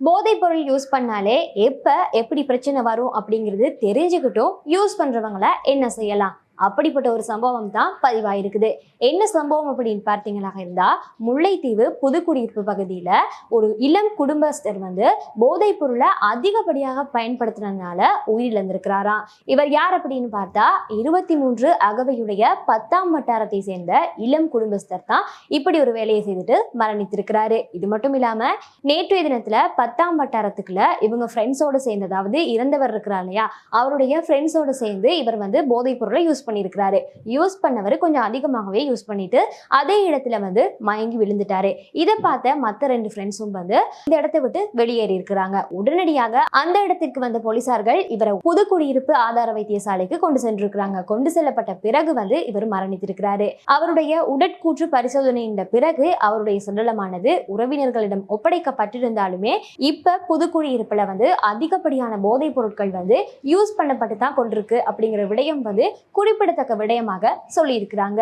போதைப் பொருள் யூஸ் பண்ணாலே எப்படி பிரச்சனை வரும் அப்படிங்கிறது தெரிஞ்சுக்கிட்டும் யூஸ் பண்றவங்கள என்ன செய்யலாம் அப்படிப்பட்ட ஒரு சம்பவம் தான் பதிவாயிருக்குது. என்ன சம்பவம் அப்படின்னு பார்த்தீங்களா இருந்தா, முல்லைத்தீவு புதுக்குடியிருப்பு பகுதியில ஒரு இளம் குடும்பஸ்தர் போதைப் பொருளை அதிகப்படியாக பயன்படுத்தினதுனால உயிரிழந்திருக்கிறாராம். இவர் யார் அப்படின்னு பார்த்தா 23 அகவையுடைய 10ஆம் வட்டாரத்தை சேர்ந்த இளம் குடும்பஸ்தர் தான் இப்படி ஒரு வேலையை செய்துட்டு மரணித்திருக்கிறாரு. இது மட்டும் இல்லாம நேற்றைய தினத்துல 10ஆம் வட்டாரத்துக்குள்ள இவங்க ஃப்ரெண்ட்ஸோட சேர்ந்து, அதாவது இறந்தவர் இருக்கிறார் இல்லையா, அவருடைய ஃப்ரெண்ட்ஸோட சேர்ந்து இவர் போதைப் பொருளை யூஸ் பண்ணியிருக்கிறாரு. யூஸ் பண்ணவர் கொஞ்சம் அதிகமாகவே யூஸ் பண்ணிட்டு அதே இடத்துல மயங்கி விழுந்துட்டாரு. இதை பார்த்த மற்ற 2 ஃப்ரெண்ட்ஸும் இந்த இடத்தை விட்டு வெளியேறி இருக்கிறாங்க. உடனடியாக அந்த இடத்திற்கு வந்த போலீசார்கள் இவரை புதுக்குடியிருப்பு ஆதார வைத்தியசாலைக்கு கொண்டு சென்றிருக்கிறாங்க. கொண்டு செல்லப்பட்ட பிறகு இவர் மரணித்திருக்கிறாரு. அவருடைய உடற்கூற்று பரிசோதனையின் பிறகு அவருடைய சடலமானது உறவினர்களிடம் ஒப்படைக்கப்பட்டிருந்தாலுமே இப்ப புதுக்குடியிருப்புல அதிகப்படியான போதைப் பொருட்கள் யூஸ் பண்ணப்பட்டு தான் கொண்டிருக்கு அப்படிங்கிற விடயம் குறிப்பிடத்தக்க விடயமாக சொல்லியிருக்கிறாங்க.